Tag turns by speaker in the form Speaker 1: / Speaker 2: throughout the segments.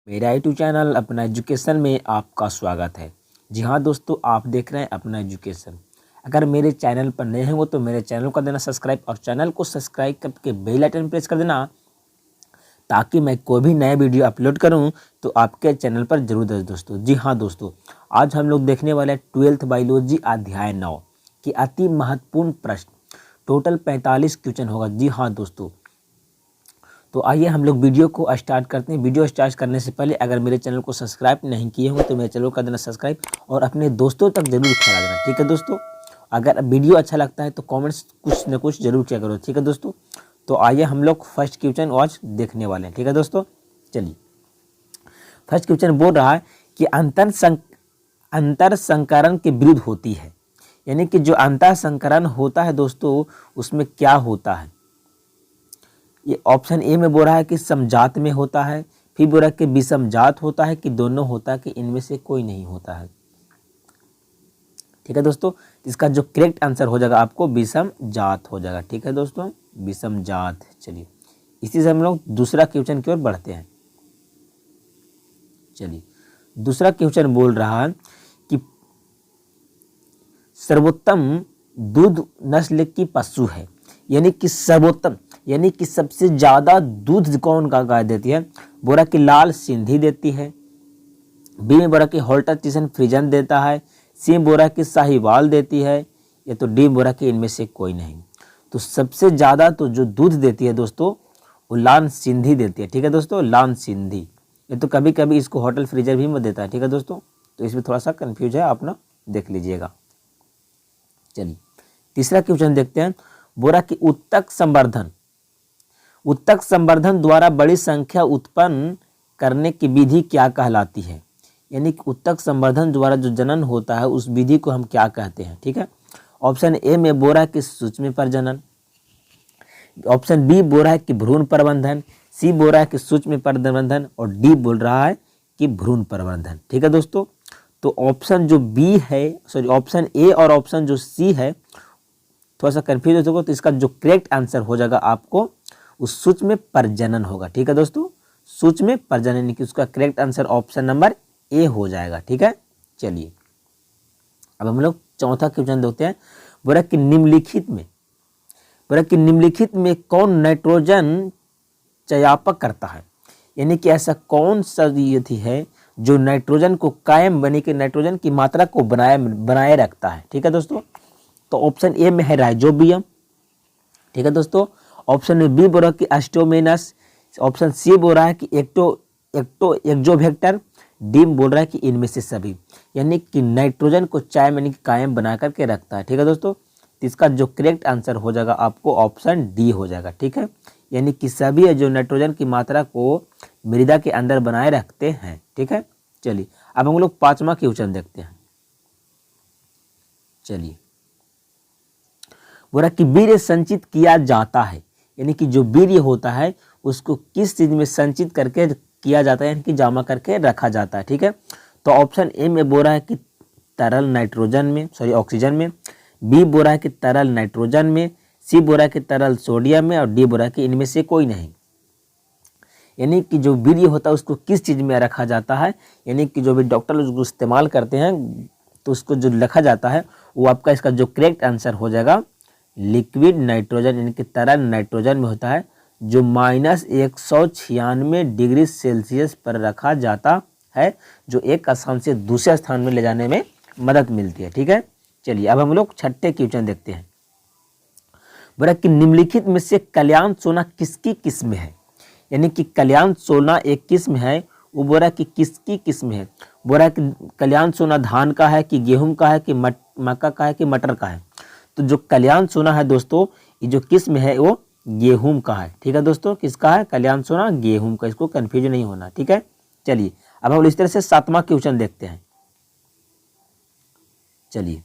Speaker 1: मेरा YouTube channel अपना education में आपका स्वागत है। जी हाँ दोस्तों, आप देख रहे हैं अपना एजुकेशन। अगर मेरे चैनल पर नए हो तो मेरे चैनल को देना सब्सक्राइब और चैनल को सब्सक्राइब करके बेल आइकन प्रेस कर देना, ताकि मैं कोई भी नया वीडियो अपलोड करूं तो आपके चैनल पर जरूर दे दोस्तों। जी हाँ दोस्तों, आज हम लोग देखने वाले हैं 12th बायोलॉजी अध्याय 9 की अति महत्वपूर्ण प्रश्न। टोटल 45 क्वेश्चन होगा। जी हाँ दोस्तों, तो आइए हम लोग वीडियो को स्टार्ट करते हैं। वीडियो स्टार्ट करने से पहले अगर मेरे चैनल को सब्सक्राइब नहीं किए होंगे तो मेरे चैनल को कर देना सब्सक्राइब और अपने दोस्तों तक जरूर फैला देना, ठीक है दोस्तों। अगर वीडियो अच्छा लगता है तो कमेंट्स कुछ न कुछ जरूर किया करो, ठीक है दोस्तों। तो आइए हम लोग फर्स्ट क्वेश्चन आज देखने वाले हैं, ठीक है दोस्तों। चलिए, फर्स्ट क्वेश्चन बोल रहा है कि अंतर संकरण के विरुद्ध होती है, यानी कि जो अंतर संकरण होता है दोस्तों उसमें क्या होता है। ये ऑप्शन ए में बोल रहा है कि समजात में होता है, फिर बोल रहा है कि विषमजात होता है, कि दोनों होता है, कि इनमें से कोई नहीं होता है। ठीक है दोस्तों, इसका जो करेक्ट आंसर हो जाएगा आपको विषमजात हो जाएगा, ठीक है दोस्तों, विषमजात। चलिए, इसी से हम लोग दूसरा क्वेश्चन की ओर बढ़ते हैं। चलिए, दूसरा क्वेश्चन बोल रहा है कि सर्वोत्तम दूध नस्ल की पशु है, यानी कि सर्वोत्तम यानी कि सबसे ज्यादा दूध कौन का गाय देती है। बोरा की लाल सिंधी देती है, बी में बोरा की होल्स्टाइन फ्रीजन देता है, सी बोरा की साहिवाल देती है, या तो डी बोरा की इनमें से कोई नहीं। तो सबसे ज्यादा तो जो दूध देती है दोस्तों वो लाल सिंधी देती है, ठीक है दोस्तों, लाल सिंधी। ये तो कभी कभी इसको होटल फ्रीजर भी मत देता है, ठीक है दोस्तों, तो इसमें थोड़ा सा कंफ्यूज है, आप ना देख लीजिएगा। चलिए, तीसरा क्वेश्चन देखते हैं। बोरा की उत्तक संवर्धन द्वारा बड़ी संख्या उत्पन्न करने की विधि क्या कहलाती है, यानी कि उत्तक संवर्धन द्वारा जो जनन होता है उस विधि को हम क्या कहते हैं, ठीक है। ऑप्शन ए में बोरा की सूक्ष्म प्रजनन, ऑप्शन बी बोल रहा है कि भ्रूण प्रबंधन, सी बोल रहा है कि सूक्ष्म प्रबंधन, और डी बोल रहा है कि भ्रूण प्रबंधन, ठीक है दोस्तों। तो ऑप्शन जो बी है, सॉरी ऑप्शन ए और ऑप्शन जो सी है थोड़ा सा कंफ्यूज हो सको, तो इसका जो करेक्ट आंसर हो जाएगा आपको उस सूक्ष्म प्रजनन होगा, ठीक है दोस्तों, सूक्ष्म प्रजनन, यानी कि उसका correct answer option number A हो जाएगा, ठीक है। चलिए, अब हम लोग चौथा क्वेश्चन देखते हैं। बोला कि निम्नलिखित में कौन नाइट्रोजन चयापक करता है, यानी कि ऐसा कौन सा यदि है जो नाइट्रोजन को कायम बने के नाइट्रोजन की मात्रा को बनाए रखता है, ठीक है दोस्तों। तो ऑप्शन ए में है राइजोबियम, ठीक है दोस्तों। ऑप्शन में बी बोल रहा है कि एस्टोमेनस, ऑप्शन सी बोल रहा है कि एक्जोवेक्टर, डी बोल रहा है कि इनमें से सभी, यानी कि नाइट्रोजन को यानी कि कायम बना करके रखता है, ठीक है दोस्तों। तो इसका जो करेक्ट आंसर हो जाएगा आपको ऑप्शन डी हो जाएगा, ठीक है, यानी कि सभी है जो नाइट्रोजन की मात्रा को मृदा के अंदर बनाए रखते हैं, ठीक है। चलिए, अब हम लोग पांचवा क्वेश्चन देखते हैं। चलिए, बोला कि वीर्य संचित किया जाता है, यानी कि जो वीर्य होता है उसको किस चीज में संचित करके किया जाता है, यानी कि जमा करके रखा जाता है, ठीक है। तो ऑप्शन ए में बोल रहा है कि तरल नाइट्रोजन में, सॉरी ऑक्सीजन में, बी बोल रहा है कि तरल नाइट्रोजन में, सी बोल रहा है कि तरल सोडियम में, और डी बोल रहा है कि इनमें से कोई नहीं। यानी कि जो वीर्य होता है उसको किस चीज में रखा जाता है, यानी कि जो भी डॉक्टर उसको इस्तेमाल करते हैं तो उसको जो रखा जाता है वो आपका इसका जो करेक्ट आंसर हो जाएगा लिक्विड नाइट्रोजन, यानी कि तरल नाइट्रोजन में होता है, जो -196 डिग्री सेल्सियस पर रखा जाता है, जो एक स्थान से दूसरे स्थान में ले जाने में मदद मिलती है, ठीक है। चलिए, अब हम लोग छठे क्वेश्चन देखते हैं। बोला कि निम्नलिखित में से कल्याण सोना किसकी किस्म है, यानी कि कल्याण सोना एक किस्म है, वो बोला कि किसकी किस्म है। बोला कि कल्याण सोना धान का है, कि गेहूं का है, कि मक्का का है, कि मटर का है। तो जो कल्याण सोना है दोस्तों, ये जो किस्म है वो गेहूं का है, ठीक है दोस्तों, किसका है, कल्याण सोना गेहूं का, इसको कंफ्यूज नहीं होना, ठीक है। चलिए, अब हम इस तरह से सातवां क्वेश्चन देखते हैं। चलिए,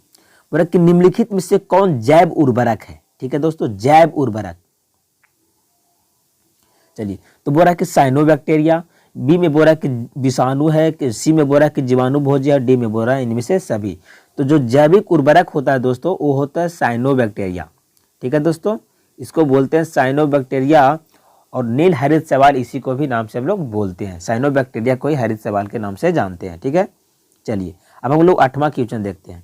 Speaker 1: बोला कि निम्नलिखित में से कौन जैव उर्वरक है, ठीक है दोस्तों, जैव उर्वरक। चलिए, तो बोल रहा है कि साइनोबैक्टीरिया, बी में बोल रहा है कि विषाणु है, कि सी में बोल रहा है कि जीवाणु भोज्य है, डी में बोल रहा है इनमें से सभी। तो जो जैविक उर्वरक होता है दोस्तों वो होता है साइनोबैक्टीरिया, ठीक है दोस्तों, इसको बोलते हैं साइनोबैक्टीरिया। और नील हरित शैवाल इसी को भी नाम से हम लोग बोलते हैं, साइनोबैक्टीरिया को ही हरित शैवाल के नाम से जानते हैं। ठीक है, चलिए अब हम लोग 8वां क्वेश्चन देखते हैं।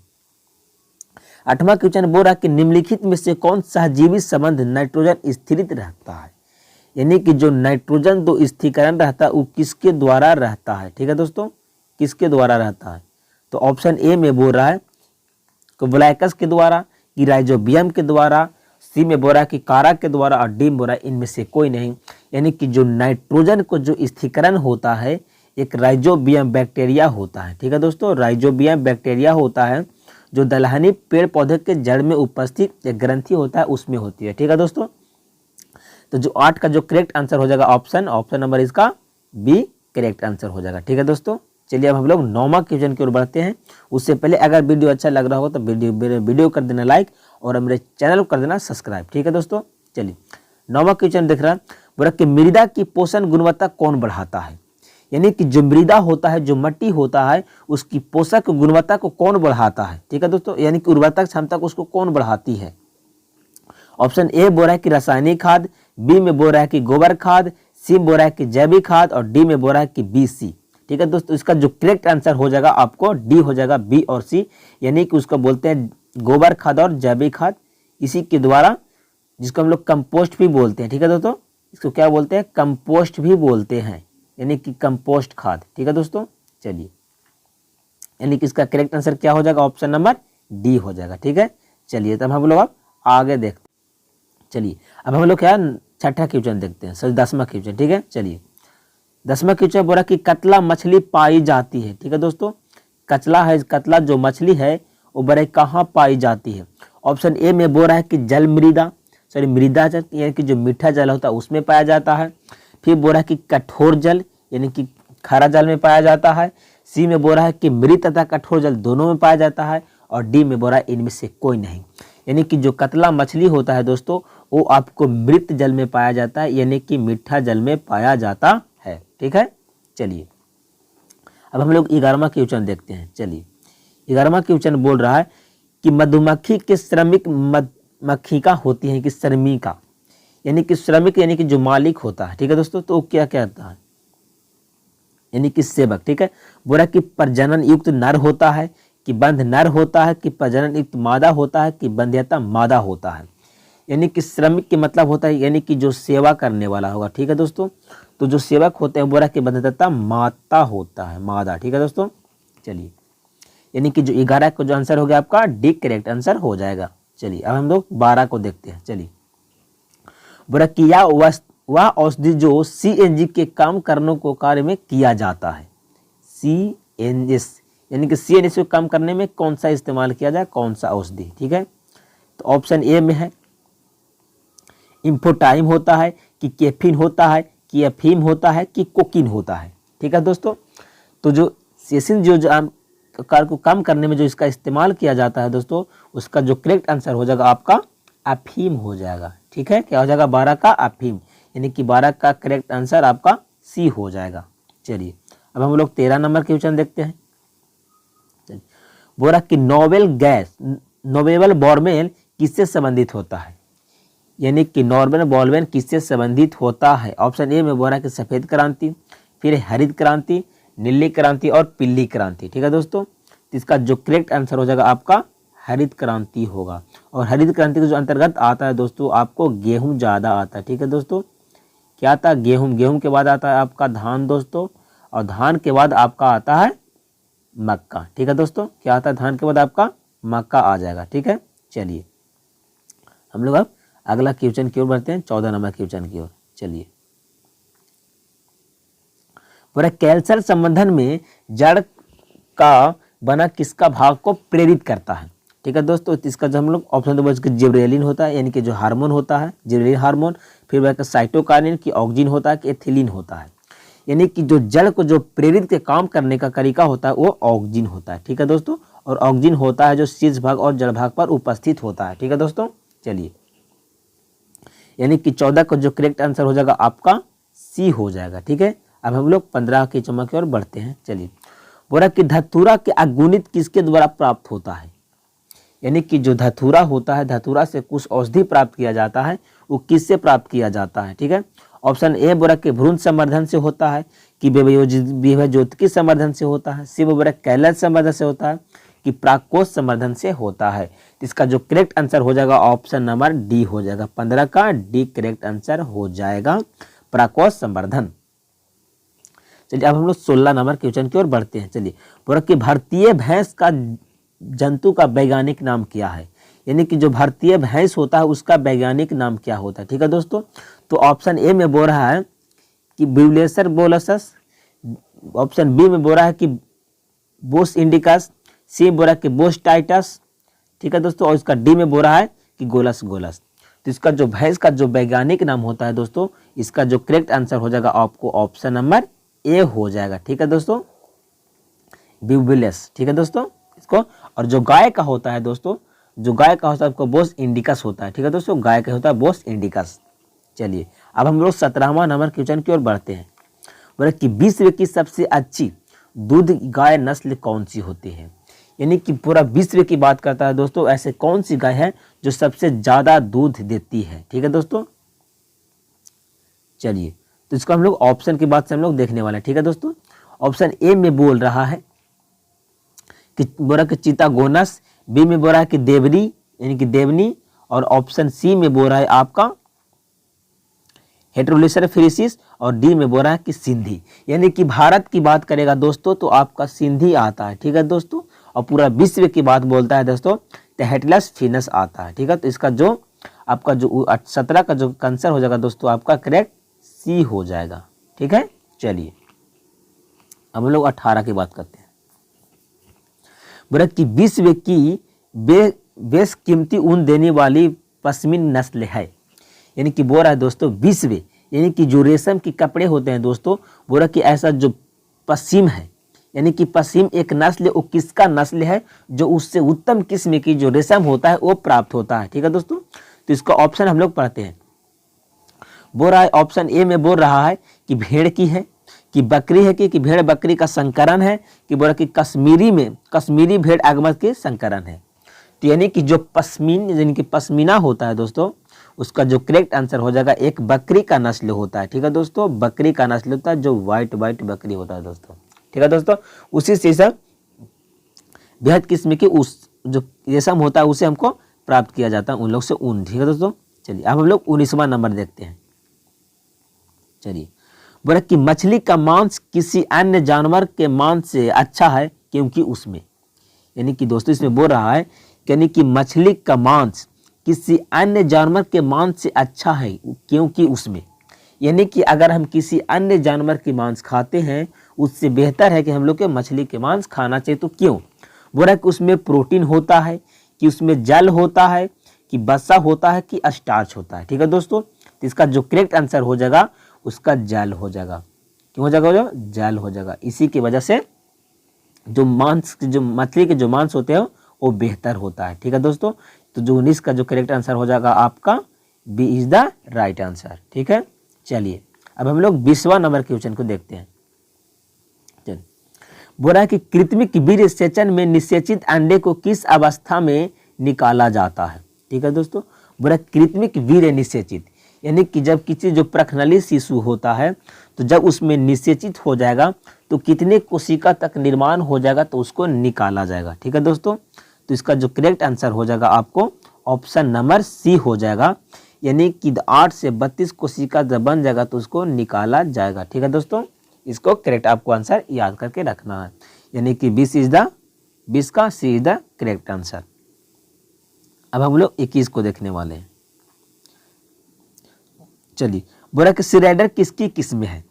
Speaker 1: 8वां क्वेश्चन बोल रहा है कि निम्नलिखित में से कौन सहजीवी संबंध नाइट्रोजन स्थिरित रहता है, यानी कि जो नाइट्रोजन तो स्थिरीकरण रहता है वो किसके द्वारा रहता है। ठीक है दोस्तों, किसके द्वारा रहता है, तो ऑप्शन ए में बोल रहा है कि ब्लैकस के द्वारा, कि राइजोबियम के द्वारा, सी में बोल रहा है कि कारा के द्वारा, और डी में बोल रहा है इनमें से कोई नहीं। यानी कि जो नाइट्रोजन को जो स्थिरीकरण होता है एक राइजोबियम बैक्टीरिया होता है। ठीक है दोस्तों, राइजोबियम बैक्टीरिया होता है जो दलहनी पेड़ पौधे के जड़ में उपस्थित एक ग्रंथि होता है उसमें होती है। ठीक है दोस्तों, तो जो 8 का जो करेक्ट आंसर हो जाएगा ऑप्शन नंबर इसका बी करेक्ट आंसर हो जाएगा। ठीक है दोस्तों, चलिए अब हम लोग 9वां क्वेश्चन की ओर बढ़ते हैं। उससे पहले अगर वीडियो अच्छा लग रहा हो तो वीडियो कर देना लाइक और मेरे चैनल को कर देना सब्सक्राइब। ठीक है दोस्तों, चलिए 9वां क्वेश्चन दिख रहा है, बोला कि मृदा की पोषण गुणवत्ता कौन बढ़ाता है, यानी कि जो मृदा होता है, जो मिट्टी होता है, उसकी पोषक गुणवत्ता को कौन बढ़ाता है। ठीक है दोस्तों, यानी कि उर्वरता क्षमता को उसको कौन बढ़ाती है। ऑप्शन ए बोल रहा है कि रासायनिक खाद, बी में बोल रहा है कि गोबर खाद, सी में बोल रहा है कि जैविक खाद, और डी में बोल रहा है कि बी सी। ठीक है दोस्तों, इसका जो करेक्ट आंसर हो जाएगा आपको डी हो जाएगा, बी और सी, यानी कि उसको बोलते हैं गोबर खाद और जैविक खाद, इसी के द्वारा, जिसको हम लोग कंपोस्ट भी बोलते हैं। ठीक है दोस्तों, इसको क्या बोलते हैं, कंपोस्ट भी बोलते हैं, यानी कि कंपोस्ट खाद। ठीक है दोस्तों, चलिए यानी कि इसका करेक्ट आंसर क्या हो जाएगा, ऑप्शन नंबर डी हो जाएगा। ठीक है, चलिए तब हम लोग अब आगे देखते हैं। चलिए अब हम लोग क्या 6ठा क्वेश्चन देखते हैं, सॉरी 10वां क्वेश्चन। ठीक है, चलिए 10वां क्वेश्चन बोला कि कतला मछली पाई जाती है। ठीक है दोस्तों, कतला जो मछली है वो बड़े कहाँ पाई जाती है। ऑप्शन ए में बोल रहा है कि जल मृदा, सॉरी मृदा जल, यानी कि जो मीठा जल होता है उसमें पाया जाता है। फिर बोल रहा है कि कठोर जल, यानी कि खारा जल में पाया जाता है। सी में बोल रहा है कि मृत तथा कठोर जल दोनों में पाया जाता है, और डी में बोल रहा है इनमें से कोई नहीं। यानी कि जो कतला मछली होता है दोस्तों वो आपको मृत जल में पाया जाता है, यानी कि मीठा जल में पाया जाता है। ठीक है, चलिए अब हम लोग 11वां क्वेश्चन देखते हैं। चलिए 11वां क्वेश्चन बोल रहा है कि मधुमक्खी के श्रमिक मधुमक्खिका होती है कि श्रमिका, यानी कि श्रमिक यानी कि जो मालिक होता है। ठीक है दोस्तों, तो क्या कहता है, यानी कि सेवक। ठीक है, बोला कि प्रजनन युक्त नर होता है, कि बंध नर होता है, कि प्रजनन युक्त मादा होता है, कि बंध्यता मादा होता है। यानी कि श्रमिक के मतलब होता है यानी कि जो सेवा करने वाला होगा। ठीक है दोस्तों, तो जो सेवक होते हैं बोला कि बंध्यता माता होता है, मादा। ठीक है दोस्तों, चलिए यानी कि जो 11 को जो आंसर हो गया आपका डी करेक्ट आंसर हो जाएगा। चलिए अब हम लोग 12 को देखते हैं। चलिए बोला कि वह औषधि जो CNG के काम करने को कार्य में किया जाता है, CNS यानी कि CNS को काम करने में कौन सा इस्तेमाल किया जाए, कौन सा औषधि। ठीक है, तो ऑप्शन ए में है इम्फोटाइम होता है, कि कैफीन होता है, कि अफीम होता है, कि कोकीन होता है। ठीक है दोस्तों, तो जो सेसिन जो कार्य को कम करने में जो इसका इस्तेमाल किया जाता है दोस्तों, उसका जो करेक्ट आंसर हो जाएगा आपका अफीम हो जाएगा। ठीक है, क्या हो जाएगा 12 का अफीम, यानी कि 12 का करेक्ट आंसर आपका सी हो जाएगा। चलिए अब हम लोग 13 नंबर क्वेश्चन देखते हैं। बोला कि नोवेल बॉर्मेल किससे संबंधित होता है, यानी कि नॉर्मल बॉलवेन किससे संबंधित होता है। ऑप्शन ए में बोला कि सफेद क्रांति, फिर हरित क्रांति, नीली क्रांति और पीली क्रांति। ठीक है दोस्तों, इसका जो करेक्ट आंसर हो जाएगा आपका हरित क्रांति होगा। और हरित क्रांति के जो अंतर्गत आता है दोस्तों आपको गेहूं ज़्यादा आता है। ठीक है दोस्तों, क्या आता है, गेहूं के बाद आता है आपका धान दोस्तों, और धान के बाद आपका आता है मक्का। ठीक है दोस्तों, क्या आता है, धान के बाद आपका मक्का आ जाएगा। ठीक है, चलिए हम लोग अब अगला क्वेश्चन की ओर बढ़ते हैं, 14 नंबर क्वेश्चन की ओर। चलिए पूरा कैल्शियम संबंधन में जड़ का बना किसका भाग को प्रेरित करता है। ठीक है दोस्तों, इसका जो हम लोग ऑप्शन दो जिब्रेलिन होता है, यानी कि जो हार्मोन होता है जिब्रेलिन हार्मोन, फिर वह साइटोकाइनिन की ऑक्सिन होता है कि एथिलीन होता है। यानी कि जो जड़ को जो प्रेरित के काम करने का तरीका होता है वो ऑक्सिन होता है। ठीक है दोस्तों, और ऑक्सिन होता है जो शीर्ष भाग और जड़ भाग पर उपस्थित होता है। ठीक है दोस्तों, चलिए यानी कि 14 को जो करेक्ट आंसर हो जाएगा आपका सी हो जाएगा। ठीक है, अब हम लोग 15 की चमक की ओर बढ़ते हैं। चलिए बोला कि धतूरा के अगुणित किसके द्वारा प्राप्त होता है, यानी कि जो धतूरा होता है, धतूरा से कुछ औषधि प्राप्त किया जाता है, वो किससे प्राप्त किया जाता है। ठीक है, ऑप्शन ए बोला कि भ्रूण संवर्धन से होता है, कि विभज्योतिकी संवर्धन से होता है, सी बोला कैलस संवर्धन से होता है, कि प्राकोष संवर्धन से होता है। तो इसका जो करेक्ट आंसर हो जाएगा ऑप्शन नंबर डी हो जाएगा। 15 का डी करेक्ट आंसर हो जाएगा, प्राकोष संवर्धन। चलिए अब हम लोग 16 नंबर क्वेश्चन की ओर बढ़ते हैं। चलिए बोला कि भारतीय भैंस का जंतु का वैज्ञानिक नाम क्या है, यानी कि जो भारतीय भैंस होता है उसका वैज्ञानिक नाम क्या होता है। ठीक है दोस्तों, तो ऑप्शन ए में बोल रहा है कि ब्यूलेसर बोलसस, ऑप्शन बी में बोल रहा है कि बोस इंडिकस, सी बोल रहा है कि बोस टाइटस। ठीक है दोस्तों, और इसका डी में बोल रहा है कि गोलस गोलस। तो इसका जो भैंस का जो वैज्ञानिक नाम होता है दोस्तों, इसका जो करेक्ट आंसर हो जाएगा आपको ऑप्शन नंबर ए हो जाएगा। ठीक है दोस्तों, ब्यूबुलस। ठीक है दोस्तों इसको, और जो गाय का होता है दोस्तों, जो गाय का होता है आपको बोस इंडिकस होता है। ठीक है दोस्तों, गाय का होता है बोस इंडिकस। चलिए अब हम लोग 17वां नंबर क्वेश्चन की ओर बढ़ते हैं। बोले कि विश्व की सबसे अच्छी दूध गाय नस्ल कौन सी होती है, यानी कि पूरा विश्व की बात करता है दोस्तों, ऐसे कौन सी गाय है जो सबसे ज्यादा दूध देती है। ठीक है दोस्तों, चलिए तो इसको हम लोग ऑप्शन की बात से हम लोग देखने वाले हैं। ठीक है दोस्तों, ऑप्शन ए में बोल रहा है कि बोला कि चितागोनस, बी में बोल रहा है कि देवरी यानी कि देवनी, और ऑप्शन सी में बोल रहा है आपका हेट्रोलिसर फ्रीसिस, और डी में बोल रहा है कि सिंधी। यानी कि भारत की बात करेगा दोस्तों तो आपका सिंधी आता है। ठीक है दोस्तों, और पूरा विश्व की बात बोलता है दोस्तों तो हेटलस फिनस आता है। ठीक है, तो इसका जो आपका जो 17 का जो आंसर हो जाएगा दोस्तों आपका करेक्ट सी हो जाएगा। ठीक है, चलिए अब हम लोग 18 की बात करते हैं। बोला कि विश्व की बेस कीमती ऊन देने वाली पश्मीना नस्ल है, यानी कि बोल रहा है दोस्तों विश्व यानी कि जो रेशम के कपड़े होते हैं दोस्तों, बोल रहा कि ऐसा जो पश्मीना है यानी कि पश्मीना एक नस्ल, वो किसका नस्ल है जो उससे उत्तम किस्म की जो रेशम होता है वो प्राप्त होता है। ठीक है दोस्तों, तो इसका ऑप्शन हम लोग पढ़ते हैं। बोल रहा है ऑप्शन ए में बोल रहा है कि भेड़ की है, कि बकरी है, कि भेड़ बकरी का संकरण है, कि बोला कि कश्मीरी भेड़ आगमन के संकरण है। तो यानी कि जो पश्मीना होता है दोस्तों, उसका जो करेक्ट आंसर हो जाएगा एक बकरी का नस्ल होता है। ठीक है दोस्तों, बकरी का नस्ल होता है जो व्हाइट बकरी होता है दोस्तों। ठीक है दोस्तों, उसी से सब बेहद किस्म की उस जो रेशम होता है उसे हमको प्राप्त किया जाता है उन लोग से ऊन। ठीक है दोस्तों, चलिए अब हम लोग 19वां नंबर देखते हैं। चलिए बोला कि मछली का मांस किसी अन्य जानवर के मांस से अच्छा है क्योंकि उसमें, यानी कि दोस्तों इसमें बोल रहा है यानी कि मछली का मांस किसी अन्य जानवर के मांस से अच्छा है क्योंकि उसमें, यानी कि अगर हम किसी अन्य जानवर के मांस खाते हैं उससे बेहतर है कि हम लोग के मछली के मांस खाना चाहिए। तो क्यों? बोल रहा है कि उसमें प्रोटीन होता है, कि उसमें जल होता है, कि वसा होता है, कि स्टार्च होता है। ठीक है दोस्तों, तो इसका जो करेक्ट आंसर हो जाएगा उसका जल हो जाएगा। क्यों हो जाएगा? जल हो जाएगा। इसी की वजह से जो मछली के जो मांस होते हैं वो बेहतर होता है। ठीक है दोस्तों, तो जो 19 का जो करेक्ट आंसर हो जाएगा आपका B is the right answer. ठीक है, चलिए अब हम लोग 20वां नंबर क्वेश्चन को देखते हैं। चलिए बोल रहा है कि कृत्रिम वीर्य सेचन में निषेचित अंडे को किस अवस्था में निकाला जाता है। ठीक है दोस्तों, बोल रहा है कृत्रिम वीर्य निषेचित, यानी कि जब किसी जो प्रखनली शिशु होता है तो जब उसमें निषेचित हो जाएगा तो कितने कोशिका तक निर्माण हो जाएगा तो उसको निकाला जाएगा। ठीक है दोस्तों, तो इसका जो करेक्ट आंसर हो जाएगा आपको ऑप्शन नंबर सी हो जाएगा, यानी कि 8 से 32 कोशिका जब बन जाएगा तो उसको निकाला जाएगा। ठीक है दोस्तों, इसको करेक्ट आपको आंसर याद करके रखना है, यानी कि 20 का सी इज द करेक्ट आंसर। अब हम लोग 21 को देखने वाले हैं। चलिए बोला कि सिरेडर किसकी किस्म है।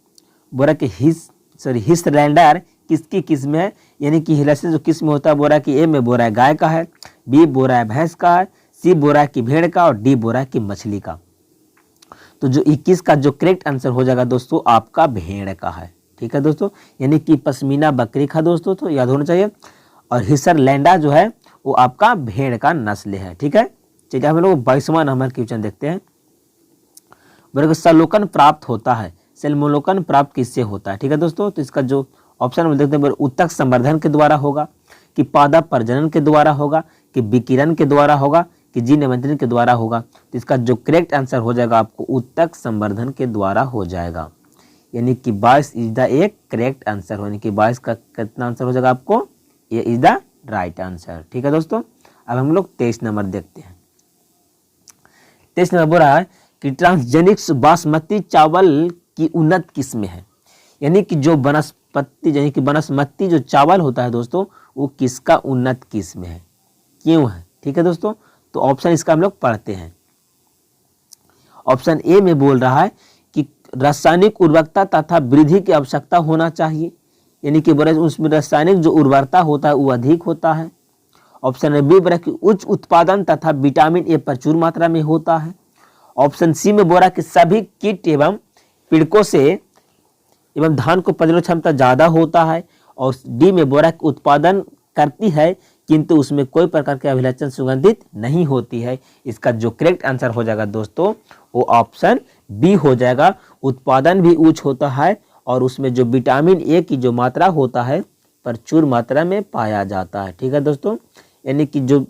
Speaker 1: बोला कि हिस्सलैंडर किसकी किस्म है, यानी कि हिलसे जो किस्म होता है बोरा कि ए में बोरा है गाय का है, बी बोरा है भैंस का है, सी बोरा है कि भेड़ का, और डी बोरा है कि मछली का। तो जो 21 का जो करेक्ट आंसर हो जाएगा दोस्तों आपका भेड़ का है। ठीक है दोस्तों, यानी कि पश्मीना बकरी का दोस्तों तो याद होना चाहिए, और हिस्सलैंडा जो है वो आपका भेड़ का नस्ल है। ठीक है, चलिए हम लोग 22वां नंबर क्वेश्चन देखते हैं। बोले सलोकन प्राप्त होता है, सेल्मोलोकन प्राप्त किससे होता है। ठीक है दोस्तों, तो इसका जो ऑप्शन में देखते हैं उत्तक संवर्धन के द्वारा होगा, कि पादप प्रजनन के द्वारा होगा, कि विकिरण के द्वारा होगा, कि जीन नियंत्रण के द्वारा होगा, तो इसका जो करेक्ट आंसर हो जाएगा आपको उत्तक संवर्धन के द्वारा हो जाएगा। यानी कि 22 इज द एक करेक्ट आंसर, यानी कि 22 का कितना आंसर हो जाएगा आपको, ये इज द राइट आंसर। ठीक है दोस्तों, अब हम लोग 23 नंबर देखते हैं। 23 नंबर बोल रहा है कि ट्रांसजेनिक्स बासमती चावल की उन्नत किस्में है, यानी कि जो बनस्पति जो चावल होता है दोस्तों, वो किसका उन्नत किस्म है, क्यों है। ठीक है दोस्तों, तो ऑप्शन इसका हम लोग पढ़ते हैं। ऑप्शन ए में बोल रहा है कि रासायनिक उर्वरकता तथा वृद्धि की आवश्यकता होना चाहिए, यानी कि उसमें रासायनिक जो उर्वरता होता है वो अधिक होता है। ऑप्शन बी बोला कि उच्च उत्पादन तथा विटामिन ए प्रचुर मात्रा में होता है। ऑप्शन सी में बोला कि सभी कीट एवं पीड़कों से एवं धान को प्रतिरोधक क्षमता ज्यादा होता है। और डी में बोरा कि उत्पादन करती है किंतु उसमें कोई प्रकार के अभिलक्षण सुगंधित नहीं होती है। इसका जो करेक्ट आंसर हो जाएगा दोस्तों वो ऑप्शन बी हो जाएगा। उत्पादन भी उच्च होता है और उसमें जो विटामिन ए की जो मात्रा होता है प्रचुर मात्रा में पाया जाता है। ठीक है दोस्तों, यानी कि जो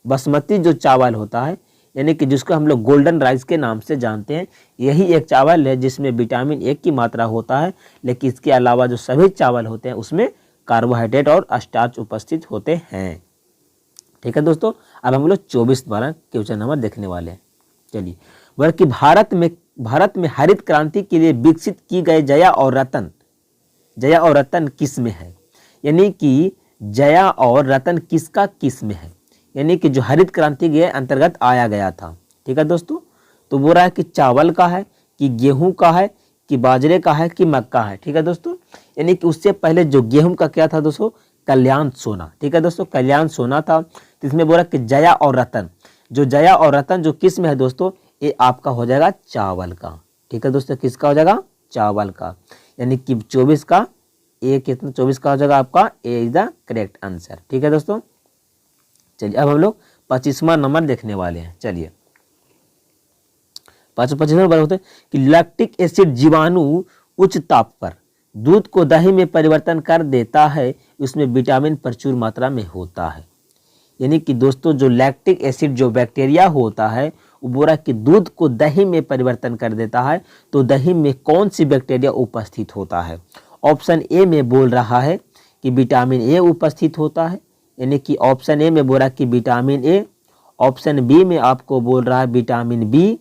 Speaker 1: बासमती जो चावल होता है, यानी कि जिसको हम लोग गोल्डन राइस के नाम से जानते हैं, यही एक चावल है जिसमें विटामिन ए की मात्रा होता है, लेकिन इसके अलावा जो सभी चावल होते हैं उसमें कार्बोहाइड्रेट और स्टार्च उपस्थित होते हैं। ठीक है दोस्तों, अब हम लोग 24 द्वारा क्वेश्चन नंबर देखने वाले हैं। चलिए, बोला कि भारत में हरित क्रांति के लिए विकसित की गए जया और रतन किस्म है, यानी कि जया और रतन किसका किस्म है, यानी कि जो हरित क्रांति के अंतर्गत आया गया था। ठीक है दोस्तों, तो बोल रहा है कि चावल का है कि गेहूं का है कि बाजरे का है कि मक्का है। ठीक है दोस्तों, यानी कि उससे पहले जो गेहूं का क्या था दोस्तों, कल्याण सोना। ठीक है दोस्तों, कल्याण सोना था। तो इसमें बोला कि जया और रतन, जो जया और रतन जो किस्म है दोस्तों, ये आपका हो जाएगा चावल का। ठीक है दोस्तों, किसका हो जाएगा, चावल का। यानी कि 24 का ए कितना, 24 का हो जाएगा आपका ए इज द करेक्ट आंसर। ठीक है दोस्तों, चलिए अब हम लोग 25वां नंबर देखने वाले हैं। चलिए 25वां नंबर होते हैं कि लैक्टिक एसिड जीवाणु उच्च ताप पर दूध को दही में परिवर्तन कर देता है, उसमें विटामिन प्रचुर मात्रा में होता है। यानी कि दोस्तों जो लैक्टिक एसिड जो बैक्टीरिया होता है वो बोला कि दूध को दही में परिवर्तन कर देता है, तो दही में कौन सी बैक्टीरिया उपस्थित होता है। ऑप्शन ए में बोल रहा है कि विटामिन ए उपस्थित होता है, यानी कि ऑप्शन ए में बोल रहा है कि विटामिन ए। ऑप्शन बी में आपको बोल रहा है विटामिन बी।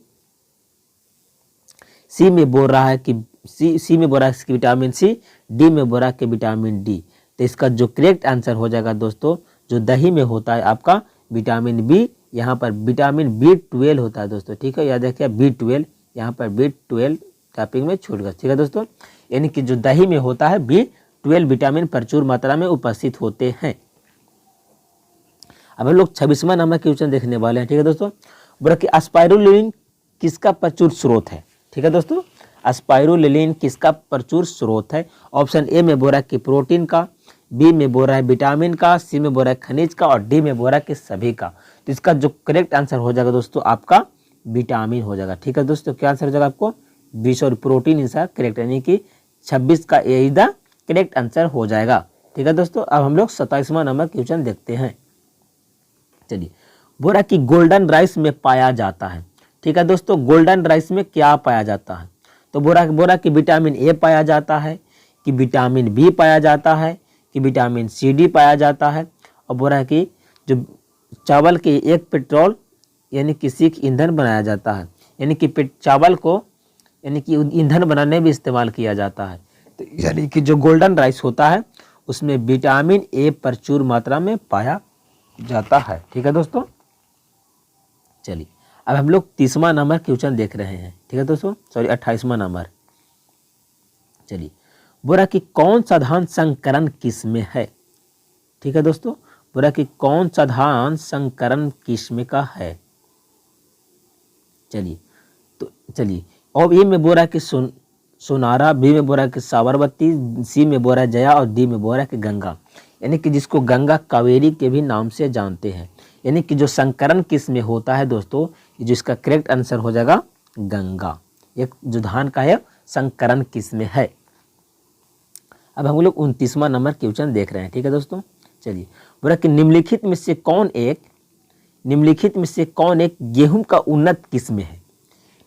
Speaker 1: सी में बोल रहा है कि सी में बोल रहा है कि विटामिन सी। डी में बोल रहा है कि विटामिन डी। तो इसका जो करेक्ट आंसर हो जाएगा दोस्तों, जो दही में होता है आपका विटामिन बी। यहाँ पर विटामिन B12 होता है दोस्तों। ठीक है, याद रखिए B12, यहाँ पर B12 टॉपिक में छूट गया। ठीक है दोस्तों, यानी कि जो दही में होता है B12 विटामिन प्रचुर मात्रा में उपस्थित होते हैं। अब हम लोग 26वां नंबर क्वेश्चन देखने वाले हैं। ठीक है दोस्तों, बोला कि स्पाइरुलिन किसका प्रचुर स्रोत है। ठीक है दोस्तों, स्पाइरुलिन किसका प्रचुर स्रोत है। ऑप्शन ए में बोल रहा है कि प्रोटीन का, बी में बोल रहा है विटामिन का, सी में बोल रहा है खनिज का और डी में बोल रहा है कि सभी का। तो इसका जो करेक्ट आंसर हो जाएगा दोस्तों आपका विटामिन हो जाएगा। ठीक है दोस्तों, क्या आंसर हो जाएगा आपको 20 और प्रोटीन इसका करेक्ट, यानी कि 26 का ए इज द करेक्ट आंसर हो जाएगा। ठीक है दोस्तों, अब हम लोग 27वां नंबर क्वेश्चन देखते हैं। चलिए, बोला कि गोल्डन राइस में पाया जाता है। ठीक है दोस्तों, गोल्डन राइस में क्या पाया जाता है। तो बोला कि विटामिन ए पाया जाता है कि विटामिन बी पाया जाता है कि विटामिन सी डी पाया जाता है। और बोला कि जो चावल के एक पेट्रोल यानी कि सीख ईंधन बनाया जाता है, यानी कि चावल को यानी कि ईंधन बनाने में इस्तेमाल किया जाता है। तो यानी कि जो गोल्डन राइस होता है उसमें विटामिन ए प्रचुर मात्रा में पाया जाता है। ठीक है दोस्तों, चलिए अब हम लोग 30वां नंबर क्वेश्चन देख रहे हैं। ठीक है दोस्तों, सॉरी 28वां नंबर। चलिए, बोला कि कौन सा धान संकरण किस्म है। ठीक है दोस्तों, बोला कि कौन सा धान संकरण किस्म का है। चलिए, तो चलिए और ए में बोला कि सोनारा, बी में बोला कि साबरमती, सी में बोला जया और डी में बोला कि गंगा, यानी कि जिसको गंगा कावेरी के भी नाम से जानते हैं। यानी कि जो संकरण किस्म में होता है दोस्तों, जिसका करेक्ट आंसर हो जाएगा गंगा। एक जो धान का है संकरण किस्म है। अब हम लोग 29वां नंबर क्वेश्चन देख रहे हैं। ठीक है दोस्तों, चलिए, बोला कि निम्नलिखित में से कौन एक निम्नलिखित में से कौन एक गेहूं का उन्नत किस्म है?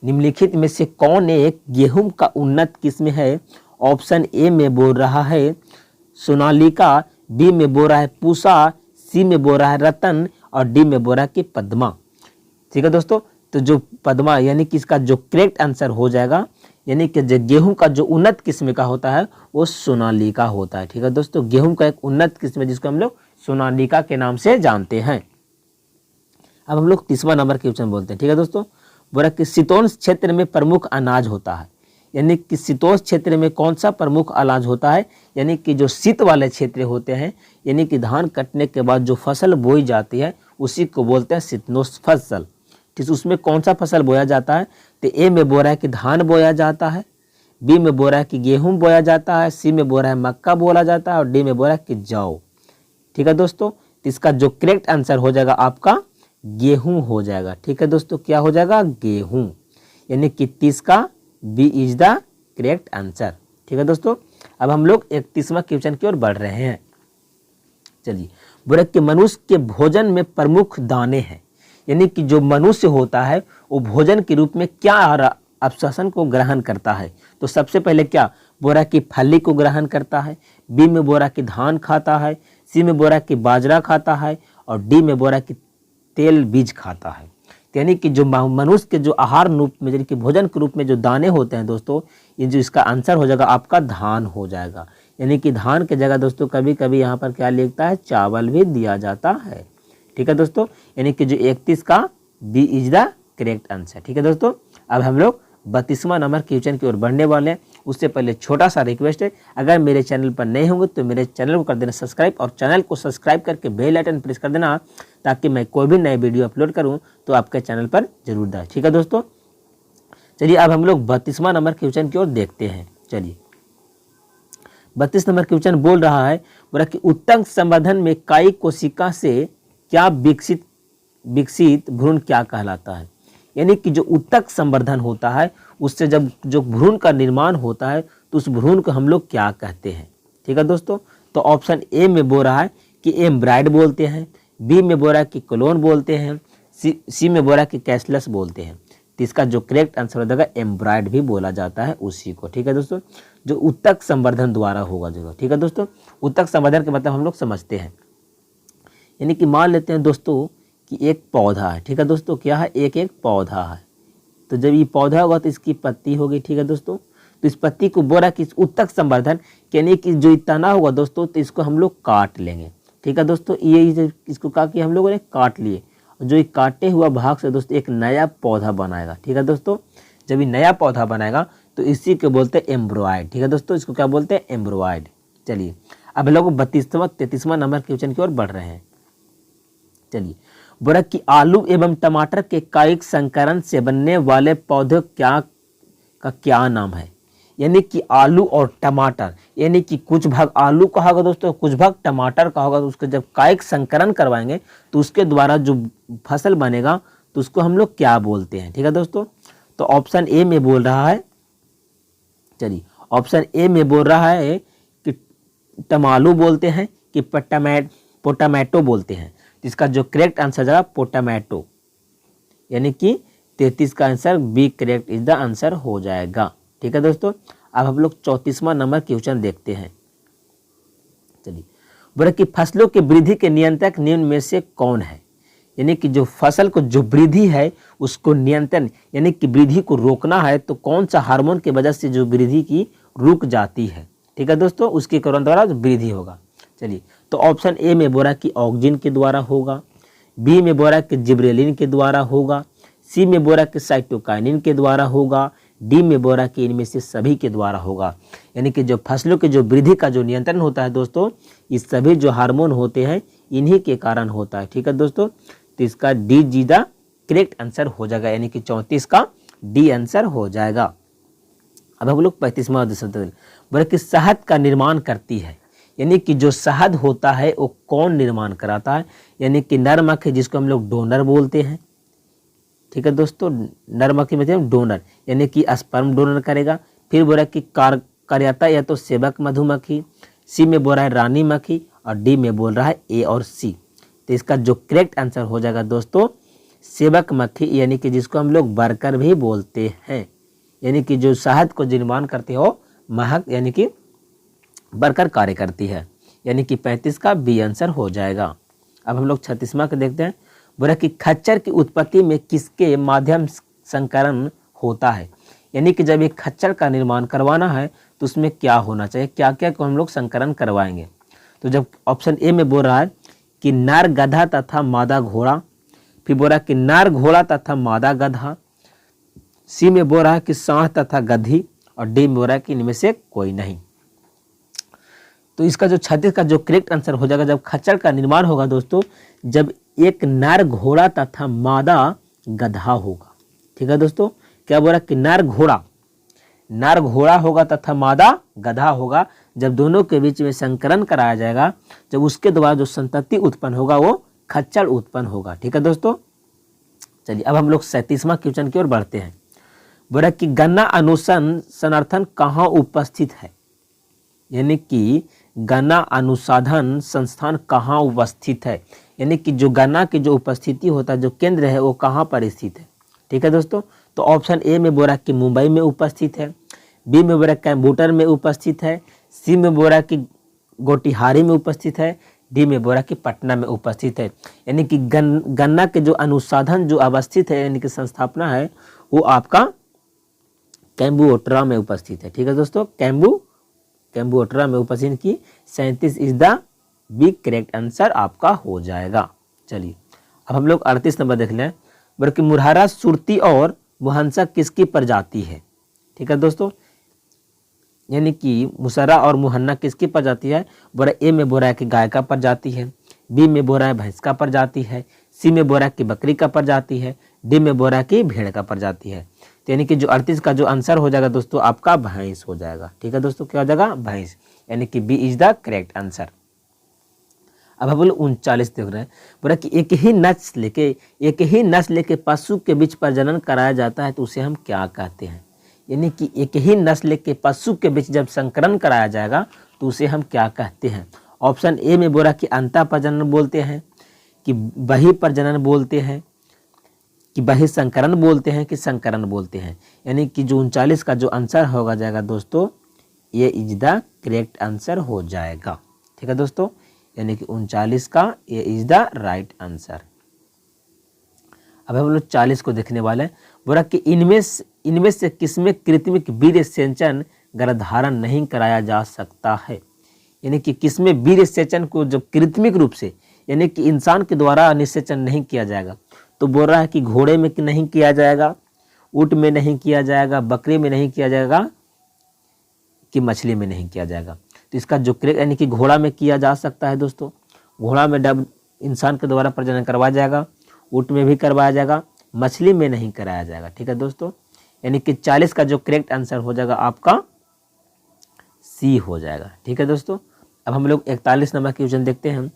Speaker 1: निम्नलिखित में से कौन एक गेहूं का उन्नत किस्म है? ऑप्शन ए में बोल रहा है सोनालिका, बी में बोल रहा है पूसा, सी में बोल रहा है रतन और डी में बोल रहा है कि पद्मा। ठीक है दोस्तों, तो जो पद्मा यानी कि इसका जो करेक्ट आंसर हो जाएगा, यानी कि जो गेहूं का जो उन्नत किस्म का होता है वो सोनालिका होता है। ठीक है दोस्तों, गेहूं का एक उन्नत किस्म है जिसको हम लोग सोनालिका के नाम से जानते हैं। अब हम लोग 30वां नंबर क्वेश्चन बोलते हैं। ठीक है दोस्तों, बोला कि शीतोष्ण क्षेत्र में प्रमुख अनाज होता है, यानी कि शीतोष्ण क्षेत्र में कौन सा प्रमुख अनाज होता है? यानी कि जो शीत वाले क्षेत्र होते हैं, यानी कि धान कटने के बाद जो फसल बोई जाती है उसी को बोलते हैं शीतोष्ण फसल। ठीक, उसमें कौन सा फसल बोया जाता है? तो ए में बोल रहा है कि धान बोया जाता है, बी में बोल रहा है कि गेहूं बोया जाता है, सी में बोल रहा है मक्का बोला जाता है और डी में बोल रहा है कि जौ। ठीक है दोस्तों, तो इसका जो करेक्ट आंसर हो जाएगा आपका गेहूं हो जाएगा। ठीक है दोस्तों, क्या हो जाएगा? गेहूं, यानी कि 30 का B is the correct answer. ठीक है दोस्तों, अब हम लोग 31वां क्वेश्चन की ओर बढ़ रहे हैं। चलिए, बोले कि मनुष्य के भोजन में प्रमुख दाने हैं, यानी कि जो मनुष्य होता है वो भोजन के रूप में क्या अवशोषण को ग्रहण करता है? तो सबसे पहले क्या बोरा की फली को ग्रहण करता है, बी में बोरा की धान खाता है, सी में बोरा की बाजरा खाता है और डी में बोरा की तेल बीज खाता है। यानी कि जो मनुष्य के जो आहार रूप में यानी कि भोजन के रूप में जो दाने होते हैं दोस्तों, ये जो इसका आंसर हो जाएगा आपका धान हो जाएगा। यानी कि धान की जगह दोस्तों कभी कभी यहाँ पर क्या लिखता है? चावल भी दिया जाता है। ठीक है दोस्तों, यानी कि जो 31 का B is the correct answer. ठीक है दोस्तों, अब हम लोग 32वां नंबर क्वेश्चन की ओर बढ़ने वाले हैं। उससे पहले छोटा सा रिक्वेस्ट है, अगर मेरे चैनल पर नए होंगे तो मेरे चैनल को कर देना सब्सक्राइब और चैनल को सब्सक्राइब करके बेल आइकन प्रेस कर देना, ताकि मैं कोई भी नए वीडियो अपलोड करूं तो आपके चैनल पर जरूर जाए। ठीक है दोस्तों, चलिए अब हम लोग 32वां नंबर क्वेश्चन की ओर देखते हैं। चलिए, 32 नंबर क्वेश्चन बोल रहा है, बोला कि उत्तक संवर्धन में कायी कोशिका से क्या विकसित भ्रूण क्या कहलाता है? यानी कि जो उत्तक संवर्धन होता है उससे जब जो भ्रूण का निर्माण होता है तो उस भ्रूण को हम लोग क्या कहते हैं? ठीक है दोस्तों, तो ऑप्शन ए में बोल रहा है कि एम्ब्रायड बोलते हैं, बी में बोल रहा है कि क्लोन बोलते हैं, सी में बोल रहा है कि कैसलस बोलते हैं। तो इसका जो करेक्ट आंसर हो जाएगा एम्ब्रायड भी बोला जाता है उसी को। ठीक है दोस्तों, जो उत्तक संवर्धन द्वारा होगा जो। ठीक है दोस्तों, उत्तक संवर्धन के मतलब हम लोग समझते हैं, यानी कि मान लेते हैं दोस्तों कि एक पौधा है। ठीक है दोस्तों, क्या है? एक पौधा है। तो जब ये पौधा होगा तो इसकी पत्ती होगी। ठीक है दोस्तों, तो इस पत्ती को बोला कि उत्तक संवर्धन, यानी कि जो तना होगा दोस्तों तो इसको हम लोग काट लेंगे। ठीक है दोस्तों, ये इसको कहा कि हम लोगों ने काट लिए, जो ये काटे हुआ भाग से दोस्तों एक नया पौधा बनाएगा। ठीक है दोस्तों, जब ये नया पौधा बनाएगा तो इसी को बोलते हैं एम्ब्रॉयड। ठीक है दोस्तों, इसको क्या बोलते हैं? एम्ब्रॉयड। चलिए, अब लोग 33वां नंबर क्वेश्चन की ओर बढ़ रहे हैं। चलिए, बोला कि आलू एवं टमाटर के कायिक संकरण से बनने वाले पौधे का क्या नाम है? यानी कि आलू और टमाटर, यानी कि कुछ भाग आलू का होगा दोस्तों, कुछ भाग टमाटर का होगा, तो उसके जब कायिक संकरण करवाएंगे तो उसके द्वारा जो फसल बनेगा तो उसको हम लोग क्या बोलते हैं? ठीक है दोस्तों, तो ऑप्शन ए में बोल रहा है, चलिए ऑप्शन ए में बोल रहा है कि टमालू बोलते हैं कि पोटामेटो बोलते हैं। इसका जो करेक्ट आंसर जाएगा पोटामेटो, यानी कि 33 का answer B correct is the answer हो जाएगा। ठीक है दोस्तों, अब हम लोग 34वां नंबर क्वेश्चन देखते हैं। चलिए, बोले कि फसलों की वृद्धि के नियंत्रक निम्न में से कौन है? यानी कि जो फसल को जो वृद्धि है उसको नियंत्रण यानी कि वृद्धि को रोकना है तो कौन सा हार्मोन की वजह से जो वृद्धि की रुक जाती है? ठीक है दोस्तों, उसके कारण द्वारा वृद्धि होगा। चलिए, तो ऑप्शन ए में बोला कि ऑक्सिन के द्वारा होगा, बी में बोला कि जिब्रेलिन के द्वारा होगा, सी में बोला कि साइटोकाइनिन के द्वारा होगा, डी में बोला कि इनमें से सभी के द्वारा होगा। यानी कि जो फसलों के जो वृद्धि का जो नियंत्रण होता है दोस्तों, ये सभी जो हार्मोन होते हैं इन्हीं के कारण होता है। ठीक है दोस्तों, तो इसका D G the correct answer हो जाएगा, यानी कि 34 का डी आंसर हो जाएगा। अब हम लोग 35वां बोले कि शहद का निर्माण करती है, यानी कि जो शहद होता है वो कौन निर्माण कराता है? यानी कि नर मक्खी, जिसको हम लोग डोनर बोलते हैं। ठीक है दोस्तों, नर मक्खी मतलब डोनर, यानी कि स्पर्म डोनर करेगा। फिर बोला कि कार्यता या तो सेवक मधुमक्खी, सी में बोल रहा है रानी मक्खी और डी में बोल रहा है ए और सी। तो इसका जो करेक्ट आंसर हो जाएगा दोस्तों सेवक मक्खी, यानी कि जिसको हम लोग वर्कर भी बोलते हैं, यानी कि जो शहद को निर्माण करते हो महक, यानी कि वर्कर कार्य करती है, यानी कि 35 का बी आंसर हो जाएगा। अब हम लोग 36वां को देखते हैं। बोला कि खच्चर की उत्पत्ति में किसके माध्यम संकरण होता है, यानी कि जब एक खच्चर का निर्माण करवाना है तो उसमें क्या होना चाहिए, क्या क्या को हम लोग संकरण करवाएंगे। तो जब ऑप्शन ए में बोल रहा है कि नर गधा तथा मादा घोड़ा, फिर बोल रहा है कि नर घोड़ा तथा मादा गधा, सी में बोल रहा है कि सांड तथा गधी, और डी में बोल रहा है कि इनमें से कोई नहीं। तो इसका जो 36 का जो करेक्ट आंसर हो जाएगा, जब खच्चर का निर्माण होगा दोस्तों, जब एक नर घोड़ा तथा मादा गधा होगा। ठीक है दोस्तों, क्या बोला कि नर घोड़ा होगा तथा मादा गधा होगा, जब दोनों के बीच में संकरण कराया जाएगा, जब उसके द्वारा जो संतति उत्पन्न होगा वो खच्चर उत्पन्न होगा। ठीक है दोस्तों, चलिए अब हम लोग 37वां क्वेश्चन की ओर बढ़ते हैं। बोला कि गन्ना अनुसंधान कहाँ उपस्थित है, यानी कि गन्ना अनुसंधान संस्थान कहाँ उपस्थित है, यानी कि जो गन्ना की जो उपस्थिति होता है, जो केंद्र है वो कहाँ पर स्थित है। ठीक है दोस्तों, तो ऑप्शन ए में बोला कि मुंबई में उपस्थित है, बी में बोला कंप्यूटर में उपस्थित है, सी में बोला कि गोटिहारी में उपस्थित है, डी में बोला कि पटना में उपस्थित है। यानी कि गन्ना के जो अनुसंधान जो अवस्थित है, यानी कि संस्थापना है, वो आपका कैम्बुओट्रा में उपस्थित है। ठीक है दोस्तों, कैम्बुओट्रा में उपस्थित की 37 is the B correct answer आपका हो जाएगा। चलिए अब हम लोग 38 नंबर देख लें। बल्कि मुरहरा, सुरती और मुहंसा किसकी प्रजाति है। ठीक है दोस्तों, यानी कि मुसरा और मुहन्ना किसकी प्रजाति है। बोरा ए में बोरा है कि गाय का प्रजाति है, बी में बोरा है भैंस का प्रजाति है, सी में बोरा कि बकरी का प्रजाति है, डी में बोरा कि भेड़ का प्रजाति है। तो यानी कि जो 38 का जो आंसर हो जाएगा दोस्तों आपका भैंस हो जाएगा। ठीक है दोस्तों, क्या हो जाएगा भैंस, यानी कि B is the correct answer. अब हम लोग 39 देख रहे हैं। बोला कि एक ही नस्ल के पशु के बीच प्रजनन कराया जाता है तो उसे हम क्या कहते हैं, यानी कि एक ही नस्ल के पशु के बीच जब संकरण कराया जाएगा तो उसे हम क्या कहते हैं। ऑप्शन ए में बोला कि अंतः प्रजनन बोलते हैं, कि बहि प्रजनन बोलते हैं, कि बहि संकरण बोलते हैं, कि संकरण बोलते हैं। यानी कि जो 39 का जो आंसर होगा जाएगा दोस्तों ये इज द करेक्ट आंसर हो जाएगा। ठीक है दोस्तों, यानी कि 39 का ये इज द राइट आंसर। अब हम लोग 40 को देखने वाले हैं। बोला कि इनमें से किसमें कृत्रिम वीर्य सेचन गर्भधारण नहीं कराया जा सकता है, यानी कि किसमें वीर्य सेचन को जब कृत्रिम रूप से यानी कि इंसान के द्वारा निषेचन नहीं किया जाएगा। तो बोल रहा है कि घोड़े में नहीं किया जाएगा, ऊंट में नहीं किया जाएगा, बकरी में नहीं किया जाएगा, कि मछली में नहीं किया जाएगा। तो इसका जो करेक्ट यानी कि घोड़ा में किया जा सकता है दोस्तों, घोड़ा में इंसान के द्वारा प्रजनन करवाया जाएगा, ऊंट में भी करवाया जाएगा, मछली में नहीं कराया जाएगा। ठीक है दोस्तों, यानी कि 40 का जो करेक्ट आंसर हो जाएगा आपका सी हो जाएगा। ठीक है दोस्तों, अब हम लोग 41 नंबर क्वेश्चन देखते हैं।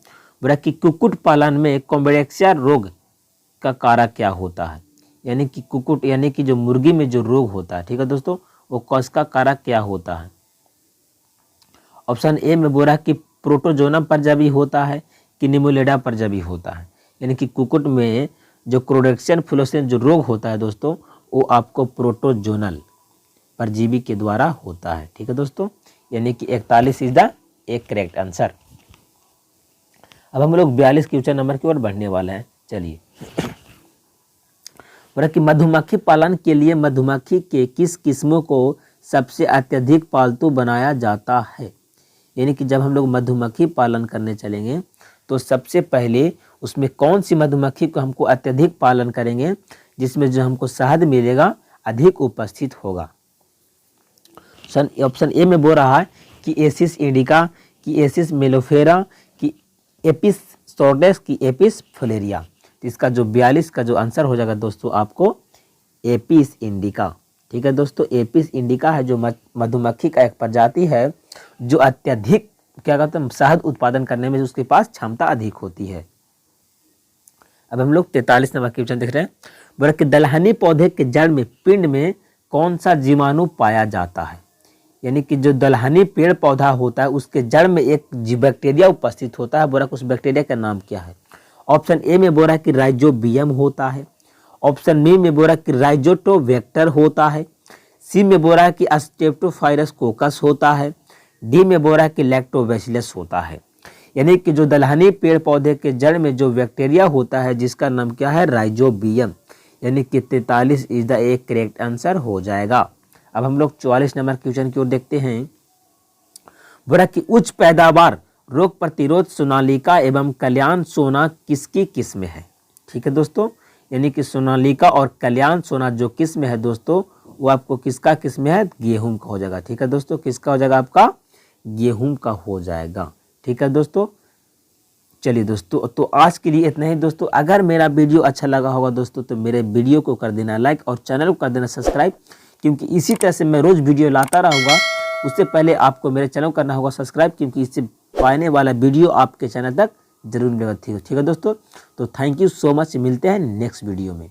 Speaker 1: बोला कि कुक्कुट पालन में कॉम्बेक्सिया रोग का कारक क्या होता है, यानी कि कुक्कुट यानी कि जो मुर्गी में जो रोग होता है, ठीक है दोस्तों, वो उसका कारक क्या होता है। ऑप्शन ए में बोला कि प्रोटोजोनम परजीवी होता है, कि निमोनिडा परजीवी होता है। यानी कि कुक्कुट में जो क्रोडेक्सियन फ्लोरेसेंस जो रोग होता है दोस्तों वो आपको प्रोटोजोनल परजीवी के द्वारा होता है। ठीक है दोस्तों, यानी कि 41 इज द एक करेक्ट आंसर। अब हम लोग 42 क्वेश्चन नंबर की ओर बढ़ने वाले हैं। चलिए, बोला कि मधुमक्खी पालन के लिए मधुमक्खी के किस किस्मों को सबसे अत्यधिक पालतू बनाया जाता है, यानी कि जब हम लोग मधुमक्खी पालन करने चलेंगे तो सबसे पहले उसमें कौन सी मधुमक्खी को हमको अत्यधिक पालन करेंगे जिसमें जो हमको शहद मिलेगा अधिक उपस्थित होगा। ऑप्शन ए में बोल रहा है कि एसिस इंडिका, कि एसिस मेलोफेरा, कि एपिस सोर्डेस, की एपिस फ्लेरिया। तो इसका जो 42 का जो आंसर हो जाएगा दोस्तों आपको एपिस इंडिका। ठीक है दोस्तों, एपिस इंडिका है जो मधुमक्खी का एक प्रजाति है जो अत्यधिक क्या कहते हैं शहद उत्पादन करने में उसके पास क्षमता अधिक होती है। अब हम लोग 43 नंबर क्वेश्चन देख रहे हैं। बोला कि दलहनी पौधे के जड़ में पिंड में कौन सा जीवाणु पाया जाता है, यानी कि जो दलहनी पेड़ पौधा होता है उसके जड़ में एक बैक्टीरिया उपस्थित होता है। बोला कि उस बैक्टीरिया का नाम क्या है। ऑप्शन ए में बोल रहा है कि राइजोबियम होता है। ऑप्शन बी में बोल रहा है कि राइजोटोवेक्टर होता है। सी में बोल रहा है कि स्ट्रेप्टोफायरस कोकस होता है। डी में बोल रहा है कि लैक्टोबैसिलस होता है। यानी कि जो दलहनी पेड़ पौधे के जड़ में जो बैक्टीरिया होता है जिसका नाम क्या है, राइजोबियम। यानी कि 43 इज द एक करेक्ट आंसर हो जाएगा। अब हम लोग 44 नंबर क्वेश्चन की ओर देखते हैं। बोला कि उच्च पैदावार रोग प्रतिरोध सोनालिका एवं कल्याण सोना किसकी किस्म है। ठीक है दोस्तों, यानी कि सोनालिका और कल्याण सोना जो किस्म है दोस्तों वो आपको किसका किस्म है, गेहूं का हो जाएगा। ठीक है दोस्तों, किसका हो जाएगा, आपका गेहूं का हो जाएगा। ठीक है दोस्तों, चलिए दोस्तों तो आज के लिए इतना ही दोस्तों। अगर मेरा वीडियो अच्छा लगा होगा दोस्तों तो मेरे वीडियो को कर देना लाइक और चैनल को कर देना सब्सक्राइब, क्योंकि इसी तरह से मैं रोज़ वीडियो लाता रहूँगा। उससे पहले आपको मेरे चैनल को करना होगा सब्सक्राइब, क्योंकि इससे पाने वाला वीडियो आपके चैनल तक जरूर मिलेगा। ठीक है दोस्तों, तो थैंक यू सो मच, मिलते हैं नेक्स्ट वीडियो में।